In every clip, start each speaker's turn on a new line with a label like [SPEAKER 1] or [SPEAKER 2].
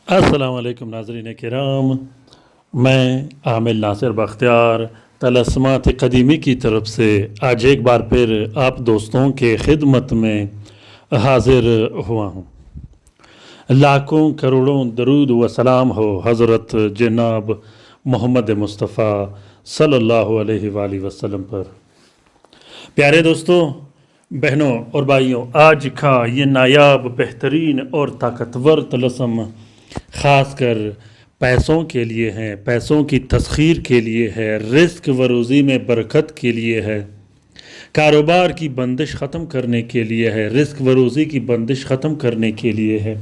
[SPEAKER 1] السلام علیکم ناظرین کرام، میں عامل ناصر بختیار طلسمات قدیمی کی طرف سے آج ایک بار پھر آپ دوستوں کے خدمت میں حاضر ہوا ہوں۔ لاکھوں کروڑوں درود و سلام ہو حضرت جناب محمد مصطفیٰ صلی اللہ علیہ وآلہ وسلم پر۔ پیارے دوستوں، بہنوں اور بھائیوں، آج کا یہ نایاب، بہترین اور طاقتور طلسم خاص کر پیسوں کے لیے ہے، پیسوں کی تسخیر کے لیے ہے، رزق و روزی میں برکت کے لیے ہے، کاروبار کی بندش ختم کرنے کے لیے ہے، رزق و روزی کی بندش ختم کرنے کے لیے ہے،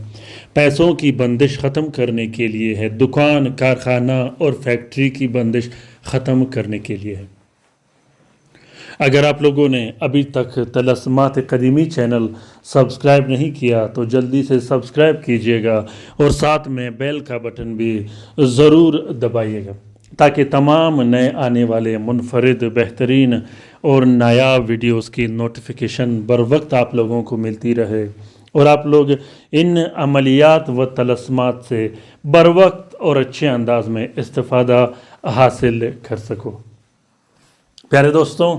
[SPEAKER 1] پیسوں کی بندش ختم کرنے کے لیے ہے، دکان، کارخانہ اور فیکٹری کی بندش ختم کرنے کے لیے ہے۔ اگر آپ لوگوں نے ابھی تک طلسمات قدیمی چینل سبسکرائب نہیں کیا تو جلدی سے سبسکرائب کیجئے گا اور ساتھ میں بیل کا بٹن بھی ضرور دبائیے گا تاکہ تمام نئے آنے والے منفرد، بہترین اور نایاب ویڈیوز کی نوٹیفیکیشن بر وقت آپ لوگوں کو ملتی رہے اور آپ لوگ ان عملیات و طلسمات سے بر وقت اور اچھے انداز میں استفادہ حاصل کر سکو۔ پیارے دوستوں،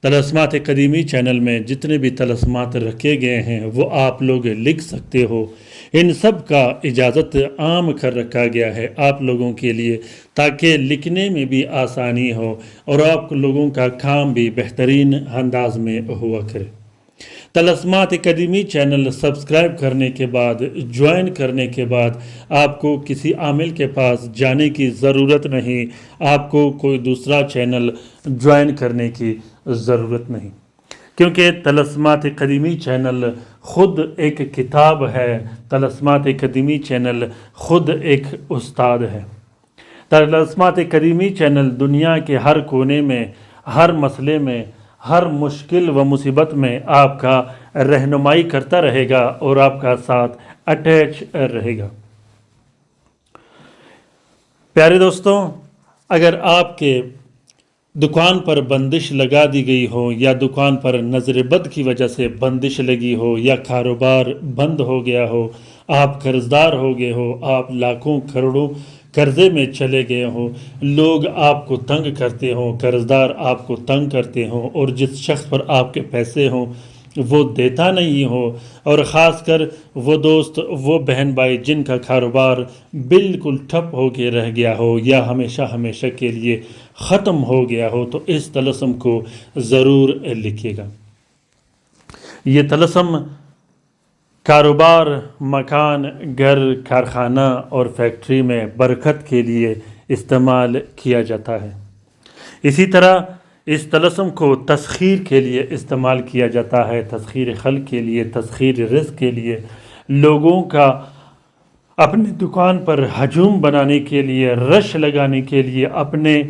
[SPEAKER 1] طلسمات قدیمی چینل میں جتنے بھی طلسمات رکھے گئے ہیں وہ آپ لوگ لکھ سکتے ہو۔ ان سب کا اجازت عام کر رکھا گیا ہے آپ لوگوں کے لیے تاکہ لکھنے میں بھی آسانی ہو اور آپ لوگوں کا کام بھی بہترین انداز میں ہوا کرے۔ طلسمات قدیمی چینل سبسکرائب کرنے کے بعد، جوائن کرنے کے بعد آپ کو کسی عامل کے پاس جانے کی ضرورت نہیں، آپ کو کوئی دوسرا چینل جوائن کرنے کی ضرورت نہیں، کیونکہ طلسمات قدیمی چینل خود ایک کتاب ہے، طلسمات قدیمی چینل خود ایک استاد ہے۔ طلسمات قدیمی چینل دنیا کے ہر کونے میں، ہر مسئلے میں، ہر مشکل و مصیبت میں آپ کا رہنمائی کرتا رہے گا اور آپ کا ساتھ اٹیچ رہے گا۔ پیارے دوستوں، اگر آپ کے دکان پر بندش لگا دی گئی ہو یا دکان پر نظر بد کی وجہ سے بندش لگی ہو یا کاروبار بند ہو گیا ہو، آپ قرضدار ہو گئے ہو، آپ لاکھوں کروڑوں قرضے میں چلے گئے ہو، لوگ آپ کو تنگ کرتے ہوں، قرضدار آپ کو تنگ کرتے ہوں اور جس شخص پر آپ کے پیسے ہوں وہ دیتا نہیں ہو، اور خاص کر وہ دوست، وہ بہن بھائی جن کا کاروبار بالکل ٹھپ ہو کے رہ گیا ہو یا ہمیشہ ہمیشہ کے لیے ختم ہو گیا ہو، تو اس طلسم کو ضرور لکھیے گا۔ یہ طلسم کاروبار، مکان، گھر، کارخانہ اور فیکٹری میں برکت کے لیے استعمال کیا جاتا ہے۔ اسی طرح اس طلسم کو تسخیر کے لیے استعمال کیا جاتا ہے، تسخیر خلق کے لیے، تسخیر رزق کے لیے، لوگوں کا اپنے دکان پر ہجوم بنانے کے لیے، رش لگانے کے لیے، اپنے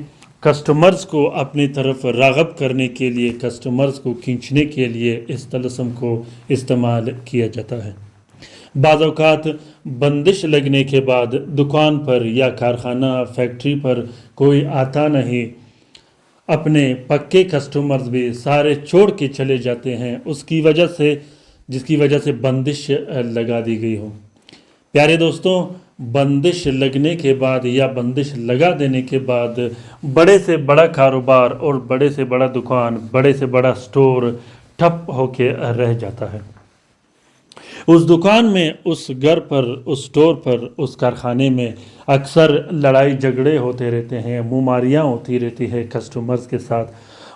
[SPEAKER 1] کسٹمرز کو اپنی طرف راغب کرنے کے لیے، کسٹمرز کو کھینچنے کے لیے اس طلسم کو استعمال کیا جاتا ہے۔ بعض اوقات بندش لگنے کے بعد دکان پر یا کارخانہ، فیکٹری پر کوئی آتا نہیں، اپنے پکے کسٹمرز بھی سارے چھوڑ کے چلے جاتے ہیں جس کی وجہ سے بندش لگا دی گئی ہو۔ پیارے دوستوں، بندش لگنے کے بعد یا بندش لگا دینے کے بعد بڑے سے بڑا کاروبار اور بڑے سے بڑا دکان، بڑے سے بڑا سٹور ٹھپ ہو کے رہ جاتا ہے۔ اس دکان میں، اس گھر پر، اس سٹور پر، اس کارخانے میں اکثر لڑائی جھگڑے ہوتے رہتے ہیں، مماریاں ہوتی رہتی ہے کسٹمرز کے ساتھ،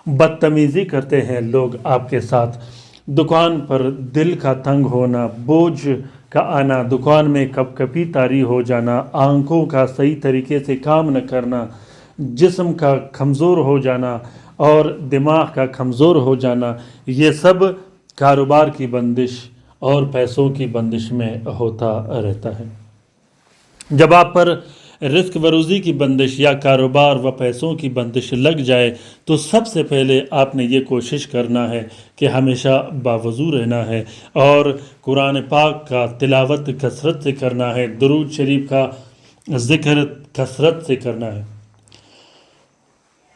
[SPEAKER 1] بدتمیزی کرتے ہیں لوگ آپ کے ساتھ، دکان پر دل کا تنگ ہونا، بوجھ کا آنا، دکان میں کپ کپی طاری ہو جانا، آنکھوں کا صحیح طریقے سے کام نہ کرنا، جسم کا کمزور ہو جانا اور دماغ کا کمزور ہو جانا، یہ سب کاروبار کی بندش اور پیسوں کی بندش میں ہوتا رہتا ہے۔ جب آپ پر رزق و روزی کی بندش یا کاروبار و پیسوں کی بندش لگ جائے تو سب سے پہلے آپ نے یہ کوشش کرنا ہے کہ ہمیشہ باوضو رہنا ہے اور قرآن پاک کا تلاوت کثرت سے کرنا ہے، درود شریف کا ذکر کثرت سے کرنا ہے۔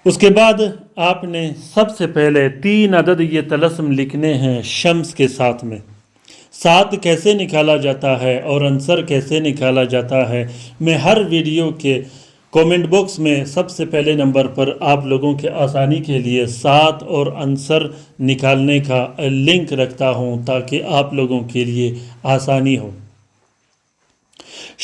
[SPEAKER 1] اس کے بعد آپ نے سب سے پہلے 3 عدد یہ طلسم لکھنے ہیں شمس کے ساتھ میں۔ سات کیسے نکالا جاتا ہے اور عنصر کیسے نکالا جاتا ہے، میں ہر ویڈیو کے کومنٹ باکس میں سب سے پہلے نمبر پر آپ لوگوں کے آسانی کے لیے سات اور عنصر نکالنے کا لنک رکھتا ہوں تاکہ آپ لوگوں کے لیے آسانی ہو۔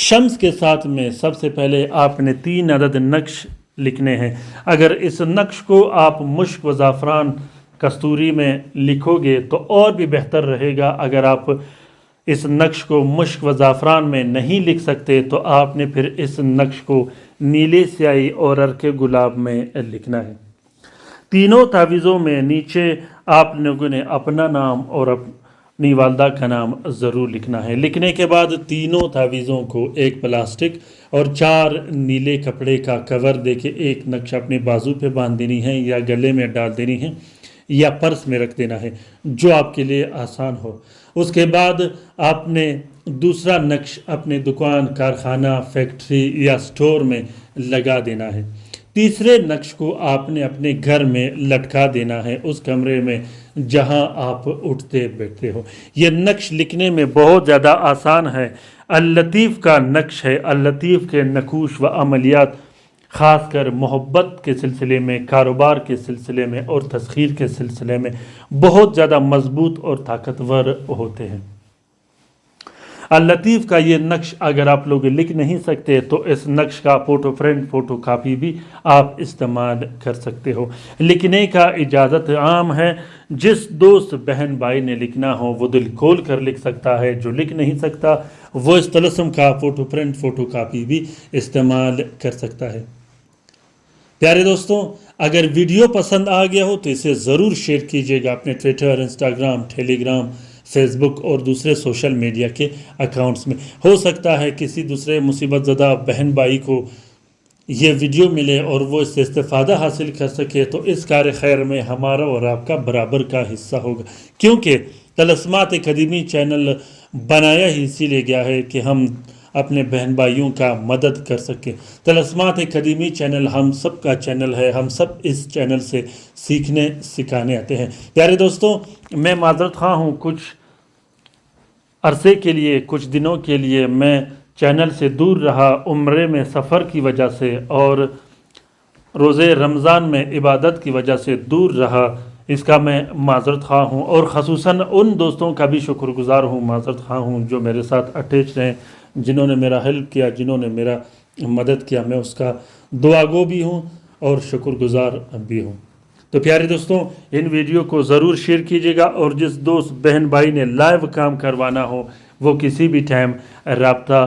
[SPEAKER 1] شمس کے ساتھ میں سب سے پہلے آپ نے 3 عدد نقش لکھنے ہیں۔ اگر اس نقش کو آپ مشک و زعفران کستوری میں لکھو گے تو اور بھی بہتر رہے گا۔ اگر آپ اس نقش کو مشک و زعفران میں نہیں لکھ سکتے تو آپ نے پھر اس نقش کو نیلے سیاہی اور عرق گلاب میں لکھنا ہے۔ تینوں تعویذوں میں نیچے آپ لوگوں نے اپنا نام اور اپنی والدہ کا نام ضرور لکھنا ہے۔ لکھنے کے بعد تینوں تعویذوں کو ایک پلاسٹک اور 4 نیلے کپڑے کا کور دے کے ایک نقش اپنے بازو پہ باندھ دینی ہے یا گلے میں ڈال دینی ہے یا پرس میں رکھ دینا ہے، جو آپ کے لیے آسان ہو۔ اس کے بعد آپ نے دوسرا نقش اپنے دکان، کارخانہ، فیکٹری یا سٹور میں لگا دینا ہے۔ تیسرے نقش کو آپ نے اپنے گھر میں لٹکا دینا ہے، اس کمرے میں جہاں آپ اٹھتے بیٹھتے ہو۔ یہ نقش لکھنے میں بہت زیادہ آسان ہے۔ اللطیف کا نقش ہے۔ اللطیف کے نقوش و عملیات خاص کر محبت کے سلسلے میں، کاروبار کے سلسلے میں اور تسخیر کے سلسلے میں بہت زیادہ مضبوط اور طاقتور ہوتے ہیں۔ اللطیف کا یہ نقش اگر آپ لوگ لکھ نہیں سکتے تو اس نقش کا فوٹو پرنٹ، فوٹو کاپی بھی آپ استعمال کر سکتے ہو۔ لکھنے کا اجازت عام ہے۔ جس دوست بہن بھائی نے لکھنا ہو وہ دل کھول کر لکھ سکتا ہے، جو لکھ نہیں سکتا وہ اس طلسم کا فوٹو پرنٹ، فوٹو کاپی بھی استعمال کر سکتا ہے۔ پیارے دوستوں، اگر ویڈیو پسند آ گیا ہو تو اسے ضرور شیئر کیجیے گا اپنے ٹویٹر، انسٹاگرام، ٹیلی گرام، فیس بک اور دوسرے سوشل میڈیا کے اکاؤنٹس میں۔ ہو سکتا ہے کسی دوسرے مصیبت زدہ بہن بھائی کو یہ ویڈیو ملے اور وہ اس سے استفادہ حاصل کر سکے، تو اس کار خیر میں ہمارا اور آپ کا برابر کا حصہ ہوگا، کیونکہ طلسمات قدیمی چینل بنایا ہی اسی لیے گیا ہے کہ ہم اپنے بہن بھائیوں کا مدد کر سکیں۔ طلسمات قدیمی چینل ہم سب کا چینل ہے، ہم سب اس چینل سے سیکھنے سکھانے آتے ہیں۔ پیارے دوستوں، میں معذرت خواہ ہوں، کچھ عرصے کے لیے، کچھ دنوں کے لیے میں چینل سے دور رہا، عمرے میں سفر کی وجہ سے اور روزے رمضان میں عبادت کی وجہ سے دور رہا، اس کا میں معذرت خواہ ہوں، اور خصوصاً ان دوستوں کا بھی شکر گزار ہوں، معذرت خواہ ہوں جو میرے ساتھ اٹیچ رہیں، جنہوں نے میرا ہیلپ کیا، جنہوں نے میرا مدد کیا۔ میں اس کا دعا گو بھی ہوں اور شکر گزار بھی ہوں۔ تو پیارے دوستوں، ان ویڈیو کو ضرور شیئر کیجیے گا، اور جس دوست بہن بھائی نے لائیو کام کروانا ہو وہ کسی بھی ٹائم رابطہ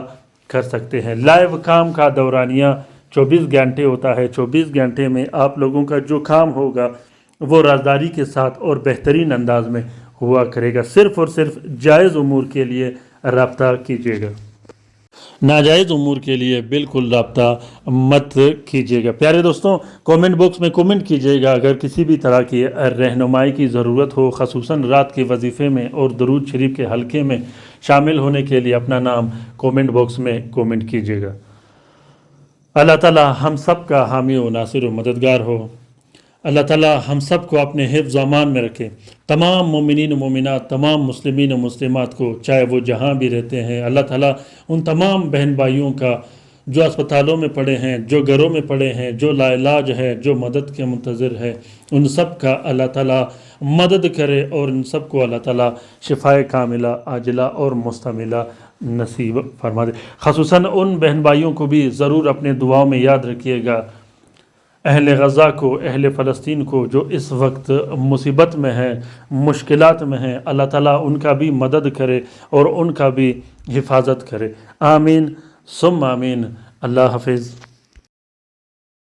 [SPEAKER 1] کر سکتے ہیں۔ لائیو کام کا دورانیہ 24 گھنٹے ہوتا ہے۔ 24 گھنٹے میں آپ لوگوں کا جو کام ہوگا وہ رازداری کے ساتھ اور بہترین انداز میں ہوا کرے گا۔ صرف اور صرف جائز امور کے لیے رابطہ کیجیے گا، ناجائز امور کے لیے بالکل رابطہ مت کیجیے گا۔ پیارے دوستوں، کومنٹ باکس میں کومنٹ کیجیے گا اگر کسی بھی طرح کی رہنمائی کی ضرورت ہو، خصوصاً رات کے وظیفے میں اور درود شریف کے حلقے میں شامل ہونے کے لیے اپنا نام کومنٹ باکس میں کومنٹ کیجیے گا۔ اللہ تعالی ہم سب کا حامی و ناصر و مددگار ہو۔ اللہ تعالیٰ ہم سب کو اپنے حفظ و امان میں رکھے۔ تمام مومنین و مومنات، تمام مسلمین و مسلمات کو، چاہے وہ جہاں بھی رہتے ہیں، اللہ تعالیٰ ان تمام بہن بھائیوں کا جو اسپتالوں میں پڑے ہیں، جو گھروں میں پڑے ہیں، جو لا علاج ہے، جو مدد کے منتظر ہے، ان سب کا اللہ تعالیٰ مدد کرے اور ان سب کو اللہ تعالیٰ شفائے کاملہ، عاجلہ اور مستعملہ نصیب فرما دے۔ خصوصاً ان بہن بھائیوں کو بھی ضرور اپنے دعاؤں میں یاد رکھیے گا، اہل غزہ کو، اہل فلسطین کو، جو اس وقت مصیبت میں ہیں، مشکلات میں ہیں، اللہ تعالیٰ ان کا بھی مدد کرے اور ان کا بھی حفاظت کرے۔ آمین ثم آمین۔ اللہ حافظ۔